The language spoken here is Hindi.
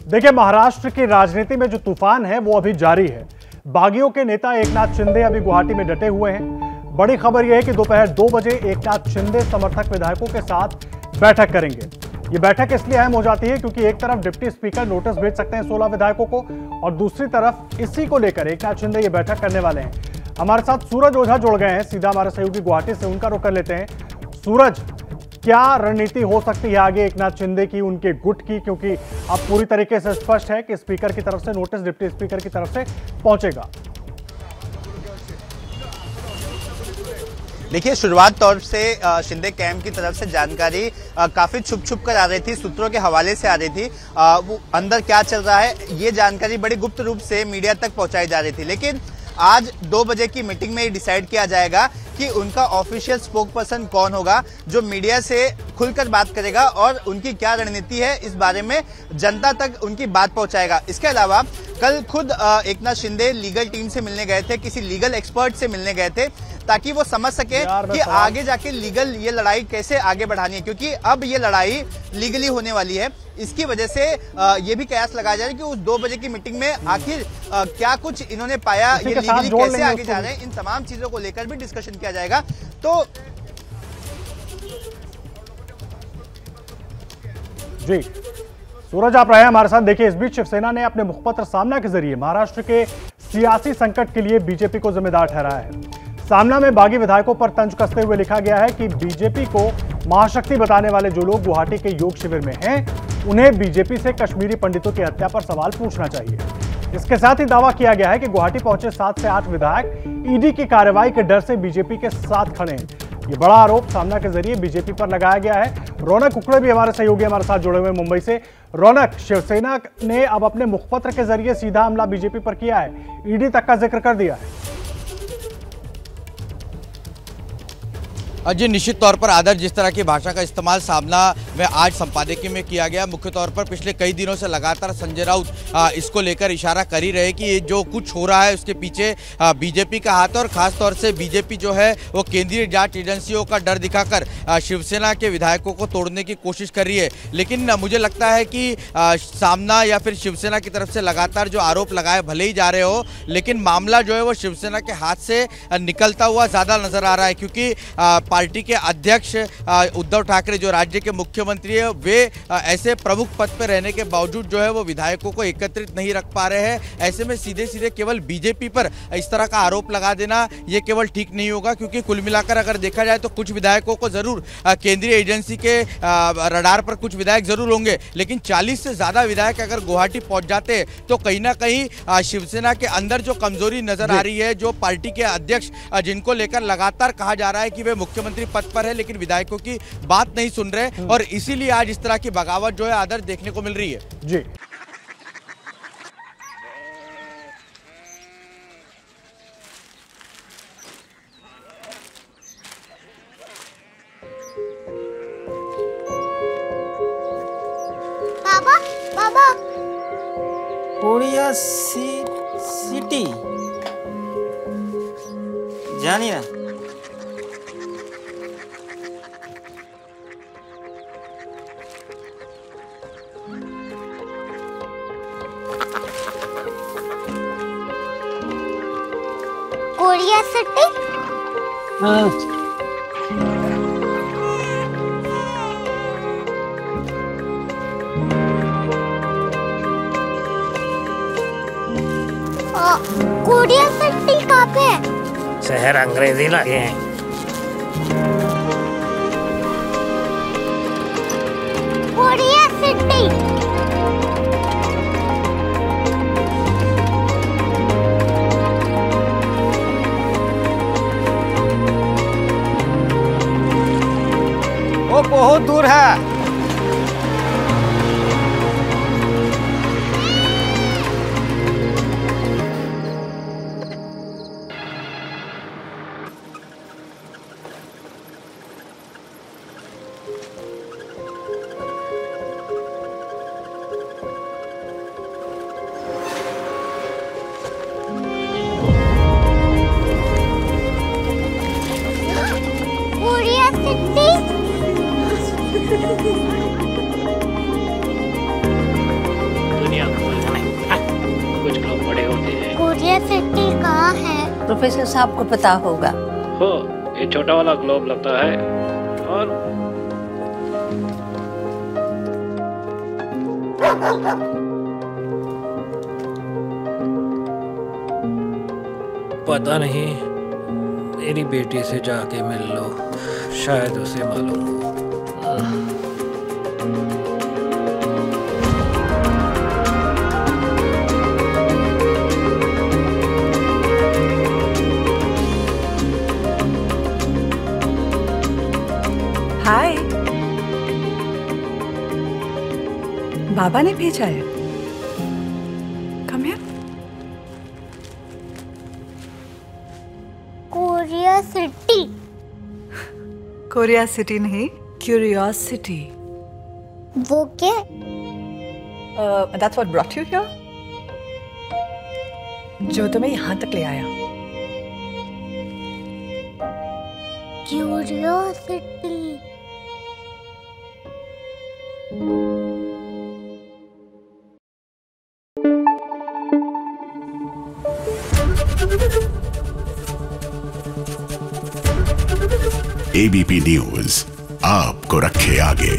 देखिए, महाराष्ट्र की राजनीति में जो तूफान है वो अभी जारी है। बागियों के नेता एकनाथ शिंदे अभी गुवाहाटी में डटे हुए हैं। बड़ी खबर यह है कि दोपहर 2 बजे एकनाथ शिंदे समर्थक विधायकों के साथ बैठक करेंगे। ये बैठक इसलिए अहम हो जाती है क्योंकि एक तरफ डिप्टी स्पीकर नोटिस भेज सकते हैं 16 विधायकों को और दूसरी तरफ इसी को लेकर एकनाथ शिंदे ये बैठक करने वाले हैं। हमारे साथ सूरज ओझा जुड़ गए हैं, सीधा हमारे सहयोगी गुवाहाटी से, उनका रुख कर लेते हैं। सूरज, क्या रणनीति हो सकती है आगे एकनाथ शिंदे की, उनके गुट की, क्योंकि अब पूरी तरीके से स्पष्ट है कि स्पीकर की तरफ से नोटिस डिप्टी स्पीकर की तरफ से पहुंचेगा। देखिए, शुरुआत तौर से शिंदे कैंप की तरफ से जानकारी काफी छुप कर आ रही थी, सूत्रों के हवाले से आ रही थी। वो अंदर क्या चल रहा है ये जानकारी बड़ी गुप्त रूप से मीडिया तक पहुंचाई जा रही थी। लेकिन आज 2 बजे की मीटिंग में ये डिसाइड किया जाएगा कि उनका ऑफिशियल स्पोक पर्सन कौन होगा जो मीडिया से खुलकर बात करेगा और उनकी क्या रणनीति है इस बारे में जनता तक उनकी बात पहुंचाएगा। इसके अलावा कल खुद एकनाथ शिंदे लीगल टीम से मिलने गए थे, किसी लीगल एक्सपर्ट से मिलने गए थे ताकि वो समझ सके कि आगे जाके लीगल ये लड़ाई कैसे आगे बढ़ानी है, क्योंकि अब ये लड़ाई लीगली होने वाली है। इसकी वजह से ये भी कयास लगाया जा रहा है कि उस 2 बजे की मीटिंग में आखिर क्या कुछ इन्होंने पाया, ये लीगली कैसे आगे जा रहे हैं, इन तमाम चीजों को लेकर भी डिस्कशन किया जाएगा। तो जी सूरज, आप रहे हैं हमारे साथ। देखिए, इस बीच शिवसेना ने अपने मुखपत्र सामना के जरिए महाराष्ट्र के सियासी संकट के लिए बीजेपी को जिम्मेदार ठहराया है। सामना में बागी विधायकों पर तंज कसते हुए लिखा गया है कि बीजेपी को महाशक्ति बताने वाले जो लोग गुवाहाटी के योग शिविर में हैं, उन्हें बीजेपी से कश्मीरी पंडितों की हत्या पर सवाल पूछना चाहिए। इसके साथ ही दावा किया गया है कि गुवाहाटी पहुंचे 7 से 8 विधायक ईडी की कार्रवाई के डर से बीजेपी के साथ खड़े हैं। ये बड़ा आरोप सामना के जरिए बीजेपी पर लगाया गया है। रौनक कुकड़े भी हमारे सहयोगी हमारे साथ जुड़े हुए मुंबई से। रौनक, शिवसेना ने अब अपने मुखपत्र के जरिए सीधा हमला बीजेपी पर किया है, ईडी तक का जिक्र कर दिया है। जी, निश्चित तौर पर आदर, जिस तरह की भाषा का इस्तेमाल सामना में आज संपादकीय में किया गया, मुख्य तौर पर पिछले कई दिनों से लगातार संजय राउत इसको लेकर इशारा कर ही रहे कि ये जो कुछ हो रहा है उसके पीछे बीजेपी का हाथ है और खास तौर से बीजेपी जो है वो केंद्रीय जांच एजेंसियों का डर दिखाकर शिवसेना के विधायकों को तोड़ने की कोशिश कर रही है। लेकिन मुझे लगता है कि सामना या फिर शिवसेना की तरफ से लगातार जो आरोप लगाए भले ही जा रहे हो, लेकिन मामला जो है वो शिवसेना के हाथ से निकलता हुआ ज़्यादा नजर आ रहा है, क्योंकि पार्टी के अध्यक्ष उद्धव ठाकरे जो राज्य के मुख्यमंत्री है, वे ऐसे प्रमुख पद पर रहने के बावजूद जो है वो विधायकों को एकत्रित नहीं रख पा रहे हैं। ऐसे में सीधे सीधे केवल बीजेपी पर इस तरह का आरोप लगा देना ये केवल ठीक नहीं होगा, क्योंकि कुल मिलाकर अगर देखा जाए तो कुछ विधायकों को जरूर केंद्रीय एजेंसी के रडार पर कुछ विधायक जरूर होंगे, लेकिन 40 से ज्यादा विधायक अगर गुवाहाटी पहुंच जाते तो कहीं ना कहीं शिवसेना के अंदर जो कमजोरी नजर आ रही है, जो पार्टी के अध्यक्ष जिनको लेकर लगातार कहा जा रहा है कि वे मुख्यमंत्री पद पर है लेकिन विधायकों की बात नहीं सुन रहे, और इसीलिए आज इस तरह की बगावत जो है आदर देखने को मिल रही है। जी, बाबा बाबा कोरिया सिटी जानी ना, कोरिया सिटी। कोरिया सिटी कहाँ पे है? शहर अंग्रेजी लगे हैं। Korea city. वो बहुत दूर है। प्रोफेसर साहब को पता होगा। हो, ये छोटा वाला ग्लोब लगता है। और पता नहीं, मेरी बेटी से जाके मिल लो, शायद उसे मालूम हो। हाय, बाबा ने भेजा है। Come here. Korea city. Korea city नहीं, क्यूरियोसिटी। वो क्या? That's what brought you here? जो तुम्हें यहाँ तक ले आया। क्यूरियोसिटी। एबीपी न्यूज आपको रखे आगे।